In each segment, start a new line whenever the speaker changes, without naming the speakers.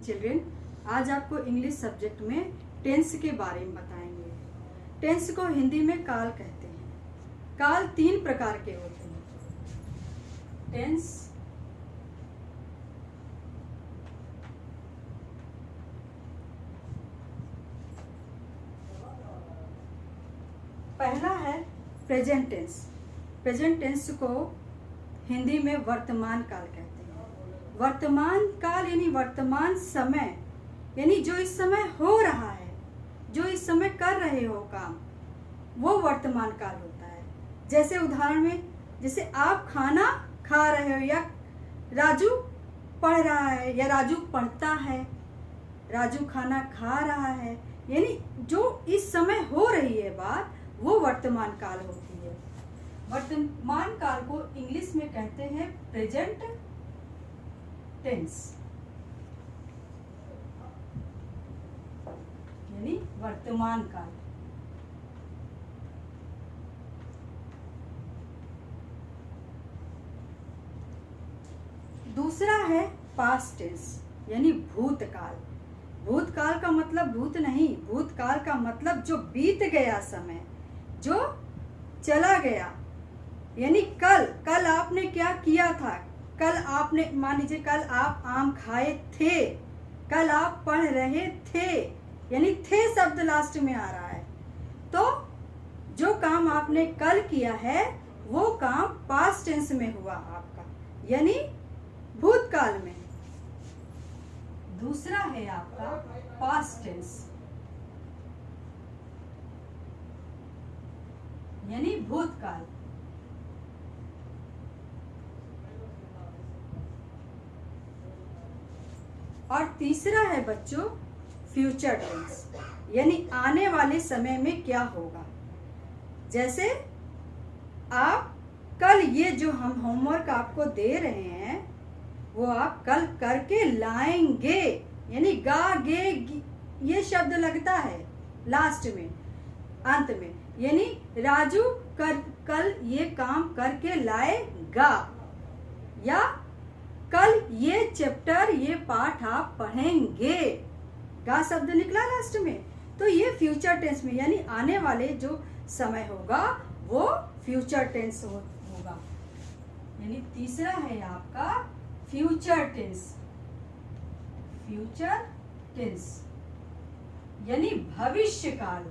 Children, आज आपको English subject में टेंस के बारे में बताएंगे। टेंस को हिंदी में काल कहते हैं। काल 3 प्रकार के होते हैं। टेंस, पहला है प्रेजेंट टेंस। प्रेजेंट टेंस को हिंदी में वर्तमान काल कहते हैं। वर्तमान काल यानी वर्तमान समय, यानी जो इस समय हो रहा है, जो इस समय कर रहे हो काम, वो वर्तमान काल होता है। जैसे उदाहरण में, जैसे आप खाना खा रहे हो, या राजू पढ़ रहा है, या राजू पढ़ता है, राजू खाना खा रहा है, यानी जो इस समय हो रही है बात, वो वर्तमान काल होती है। वर्तमान काल को इंग्लिश में कहते हैं प्रेजेंट टेंस, यानी वर्तमान काल। दूसरा है पास्ट टेंस, यानी भूतकाल। भूतकाल का मतलब भूत नहीं, भूतकाल का मतलब जो बीत गया समय, जो चला गया, यानी कल आपने क्या किया था। कल आपने, मान लीजिए कल आप आम खाए थे, कल आप पढ़ रहे थे, यानी थे शब्द लास्ट में आ रहा है। तो जो काम आपने कल किया है वो काम पास्ट टेंस में हुआ आपका, यानी भूतकाल में। दूसरा है आपका पास्ट टेंस, यानी भूतकाल। और तीसरा है बच्चों फ्यूचर टेंस, यानी आने वाले समय में क्या होगा। जैसे आप कल ये जो हम होमवर्क आपको दे रहे हैं, वो आप कल करके लाएंगे, यानी गा गे ये शब्द लगता है लास्ट में, अंत में, यानी राजू कल ये काम करके लाएगा, या कल ये चैप्टर, ये पाठ आप पढ़ेंगे। गा शब्द निकला लास्ट में, तो ये फ्यूचर टेंस में, यानी आने वाले जो समय होगा वो फ्यूचर टेंस होगा। यानी तीसरा है आपका फ्यूचर टेंस। फ्यूचर टेंस यानी भविष्य काल,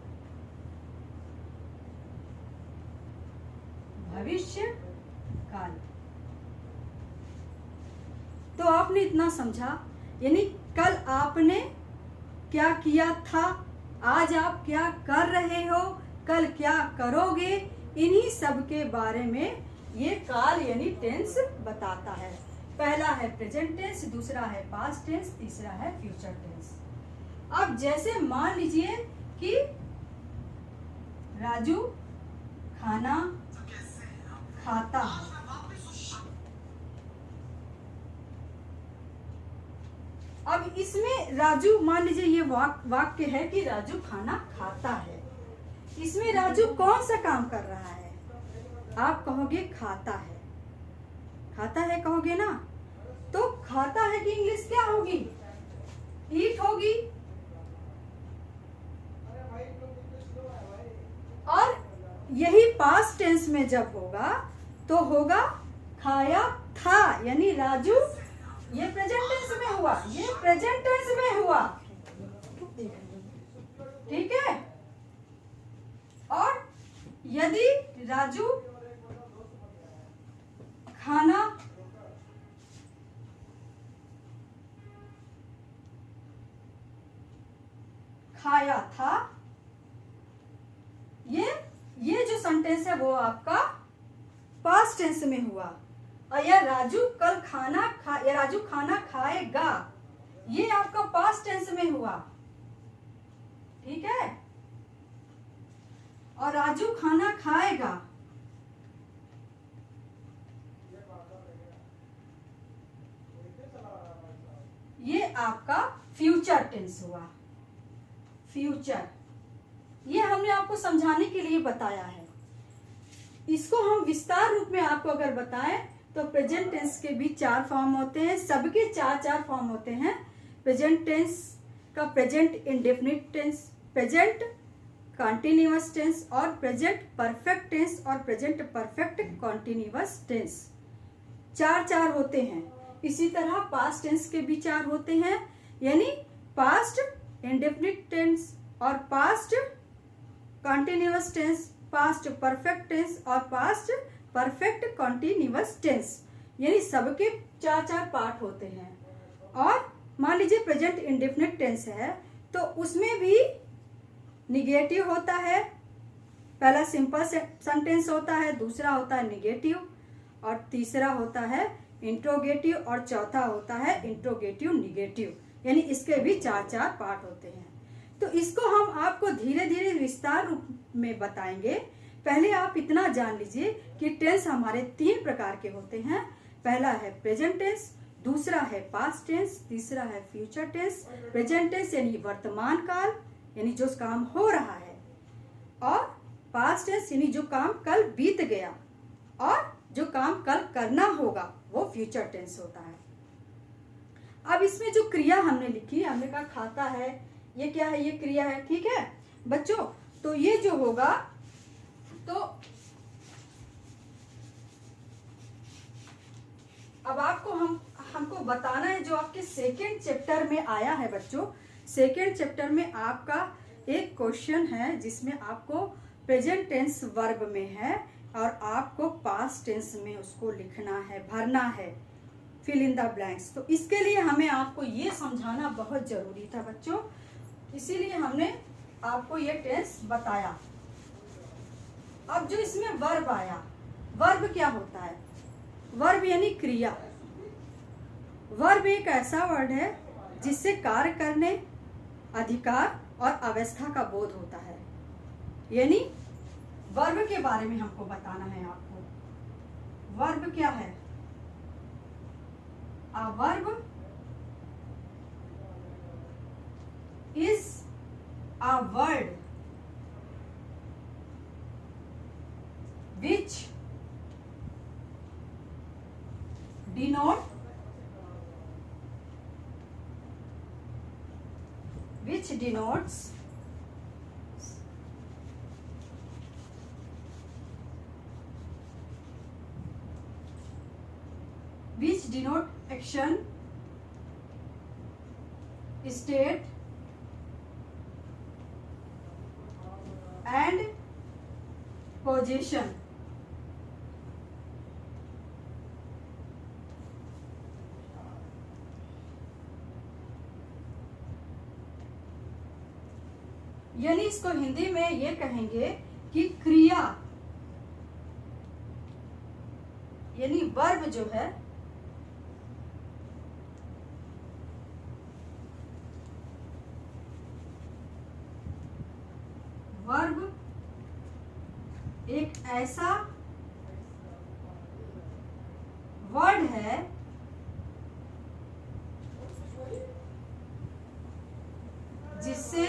भविष्य काल। तो आपने इतना समझा, यानी कल आपने क्या किया था, आज आप क्या कर रहे हो, कल क्या करोगे, इन्हीं सब के बारे में ये काल यानी टेंस बताता है। पहला है प्रेजेंट टेंस, दूसरा है पास्ट टेंस, तीसरा है फ्यूचर टेंस। अब जैसे मान लीजिए कि राजू खाना खाता है, अब इसमें राजू, मान लीजिए ये वाक्य है कि राजू खाना खाता है। इसमें राजू कौन सा काम कर रहा है? आप कहोगे खाता है, खाता है कहोगे ना, तो खाता है की इंग्लिश क्या होगी? ईट होगी। और यही पास्ट टेंस में जब होगा तो होगा खाया था, यानी राजू, ये प्रेजेंट टेंस में हुआ, ये प्रेजेंट टेंस में हुआ, ठीक है। और यदि राजू खाना खाया था, ये जो सेंटेंस है वो आपका पास्ट टेंस में हुआ। और या राजू कल या राजू खाना खाएगा, ये आपका पास्ट टेंस में हुआ, ठीक है। और राजू खाना खाएगा, ये आपका फ्यूचर टेंस हुआ। फ्यूचर, ये हमने आपको समझाने के लिए बताया है। इसको हम विस्तार रूप में आपको अगर बताएं तो प्रेजेंट टेंस के भी 4 फॉर्म होते हैं, सबके 4 फॉर्म होते हैं। प्रेजेंट टेंस का present indefinite tense, present continuous tense और प्रेजेंट परफेक्ट टेंस और प्रेजेंट परफेक्ट कॉन्टिन्यूअस टेंस, चार होते हैं। इसी तरह पास्ट टेंस के भी 4 होते हैं, यानी पास्ट इंडेफिनिट टेंस और past continuous tense, past perfect tense और पास्ट परफेक्ट कॉन्टिन्यूअस टेंस, यानी सबके 4 पार्ट होते हैं। और मान लीजिए प्रेजेंट इंडेफिनिट टेंस है तो उसमें भी निगेटिव होता है, पहला सिंपल सेंटेंस होता है, दूसरा होता है निगेटिव और तीसरा होता है इंट्रोगेटिव और चौथा होता है इंट्रोगेटिव निगेटिव, यानी इसके भी 4 पार्ट होते हैं। तो इसको हम आपको धीरे धीरे विस्तार रूप में बताएंगे। पहले आप इतना जान लीजिए कि टेंस हमारे 3 प्रकार के होते हैं। पहला है प्रेजेंट टेंस, दूसरा है पास्ट टेंस, तीसरा है फ्यूचर टेंस। प्रेजेंट टेंस यानी वर्तमान काल, यानी जो काम हो रहा है, और पास्ट टेंस यानी जो काम कल बीत गया, और जो काम कल करना होगा वो फ्यूचर टेंस होता है। अब इसमें जो क्रिया हमने लिखी, हमने कहा खाता है, ये क्या है, ये क्रिया है, ठीक है बच्चों। तो ये जो होगा, तो अब आपको हमको बताना है, जो आपके सेकेंड चैप्टर में आया है बच्चों, सेकेंड चैप्टर में आपका एक क्वेश्चन है जिसमें आपको प्रेजेंट टेंस वर्ब में है और आपको पास्ट टेंस में उसको लिखना है, भरना है, फिल इन द ब्लैंक्स। तो इसके लिए हमें आपको ये समझाना बहुत जरूरी था बच्चों, इसीलिए हमने आपको ये टेंस बताया। अब जो इसमें वर्ब आया, वर्ब क्या होता है? वर्ब यानी क्रिया। वर्ब एक ऐसा वर्ड है जिससे कार्य करने, अधिकार और अवस्था का बोध होता है, यानी वर्ब के बारे में हमको बताना है आपको। वर्ब क्या है? A verb is a word which denotes action, state and possession। यानी इसको हिंदी में ये कहेंगे कि क्रिया, यानी वर्ब जो है वर्ब एक ऐसा वर्ड है जिससे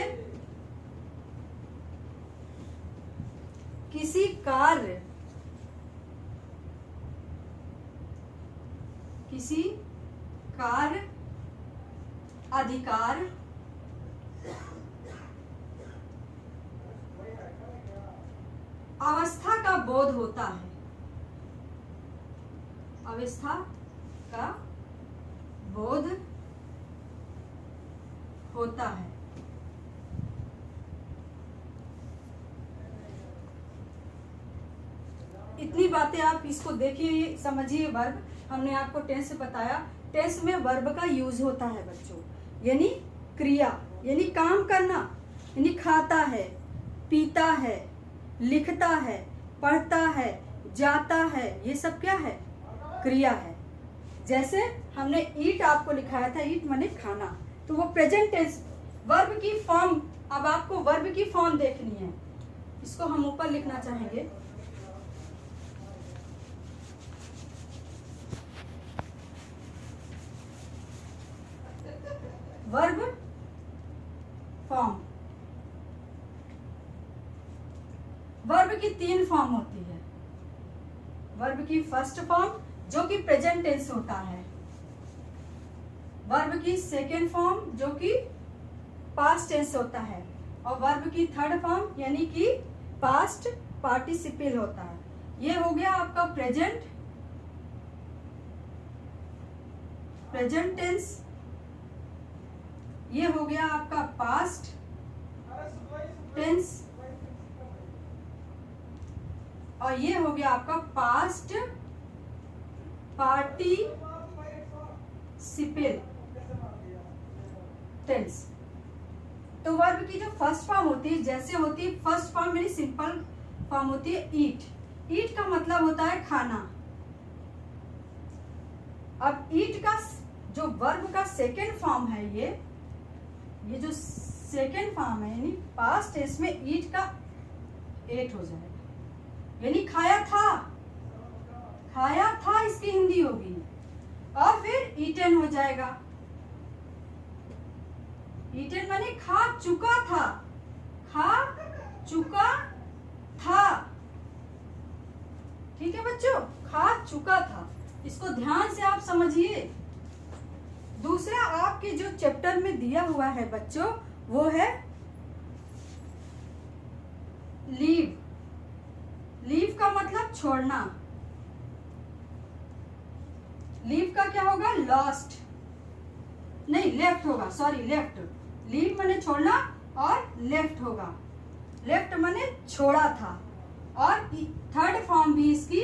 किसी कार्य, अधिकार, अवस्था का बोध होता है, अवस्था का बोध होता है। इतनी बातें आप इसको देखिए, समझिए। वर्ब हमने आपको टेंस बताया, टेंस में वर्ब का यूज होता है बच्चों, यानी क्रिया, यानी काम करना, यानी खाता है, पीता है, लिखता है, पढ़ता है, जाता है, ये सब क्या है? क्रिया है। जैसे हमने ईट आपको लिखाया था, ईट माने खाना, तो वो प्रेजेंट टेंस वर्ब की फॉर्म। अब आपको वर्ब की फॉर्म देखनी है, इसको हम ऊपर लिखना चाहेंगे। वर्ब फॉर्म, वर्ब की 3 फॉर्म होती है। वर्ब की फर्स्ट फॉर्म जो कि प्रेजेंट टेंस होता है, वर्ब की सेकेंड फॉर्म जो कि पास्ट टेंस होता है, और वर्ब की थर्ड फॉर्म यानी कि पास्ट पार्टिसिपल होता है। ये हो गया आपका प्रेजेंट टेंस, ये हो गया आपका पास्ट टेंस, और ये हो गया आपका पास्ट पार्टिसिपल टेंस। तो वर्ब की जो फर्स्ट फॉर्म होती है, जैसे होती है फर्स्ट फॉर्म मेरी सिंपल फॉर्म होती है ईट। ईट का मतलब होता है खाना। अब ईट का जो वर्ब का सेकेंड फॉर्म है, ये जो सेकेंड फॉर्म है यानी पास्ट टेंस में ईट का एट हो जाएगा, यानी खाया था इसकी हिंदी होगी, और फिर ईटन हो जाएगा। ईटन माने खा चुका था। ठीक है बच्चों, खा चुका था, इसको ध्यान से आप समझिए। दूसरा आपके जो चैप्टर में दिया हुआ है बच्चों, वो है लीव। लीव का मतलब छोड़ना। लीव का क्या होगा? लॉस्ट, नहीं लेफ्ट होगा, सॉरी लेफ्ट। लीव माने छोड़ना और लेफ्ट होगा। लेफ्ट माने छोड़ा था, और थर्ड फॉर्म भी इसकी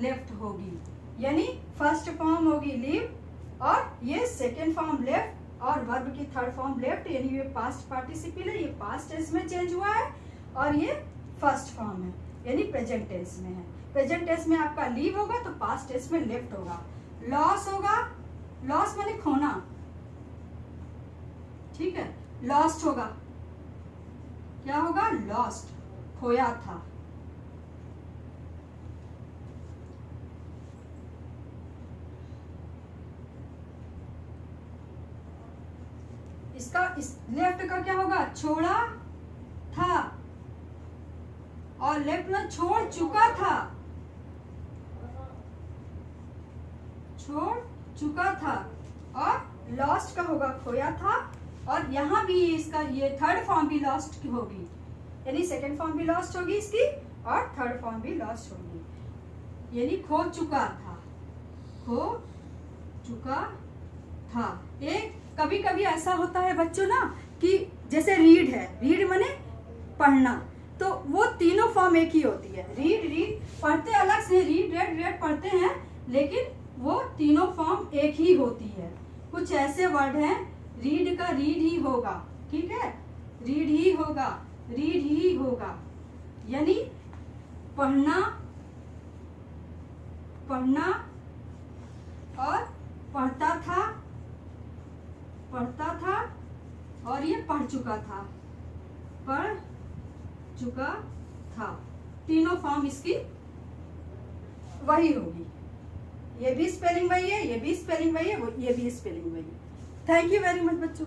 लेफ्ट होगी, यानी फर्स्ट फॉर्म होगी लीव, और ये सेकेंड फॉर्म लेफ्ट, और वर्ब की थर्ड फॉर्म लेफ्ट, यानी ये पास्ट पार्टिसिपल है, ये पास्ट टेंस में चेंज हुआ है, और ये फर्स्ट फॉर्म है यानी प्रेजेंट टेंस में है। प्रेजेंट टेंस में आपका लीव होगा तो पास्ट टेंस में लेफ्ट होगा। लॉस होगा, लॉस माने खोना, ठीक है। लॉस्ट होगा, क्या होगा? लॉस्ट, खोया था। इसका लेफ्ट का क्या होगा? छोड़ा था, और लेफ्ट में छोड़ चुका था, और लॉस्ट का होगा खोया था, और यहाँ भी इसका ये थर्ड फॉर्म भी लॉस्ट की होगी, यानी सेकंड फॉर्म भी लॉस्ट होगी इसकी, और थर्ड फॉर्म भी लॉस्ट होगी, यानी खो चुका था। एक कभी कभी ऐसा होता है बच्चों ना कि जैसे रीड है, रीड माने पढ़ना, तो वो तीनों फॉर्म एक ही होती है। रीड पढ़ते अलग से, रीड रेड पढ़ते हैं, लेकिन वो तीनों फॉर्म एक ही होती है। कुछ ऐसे वर्ड हैं, रीड का रीड ही होगा, ठीक है, रीड ही होगा, यानी पढ़ना और पढ़ता था, और ये पढ़ चुका था। तीनों फॉर्म इसकी वही होगी। ये भी स्पेलिंग वही है, ये भी स्पेलिंग वही है, ये भी स्पेलिंग वही है। थैंक यू वेरी मच बच्चों।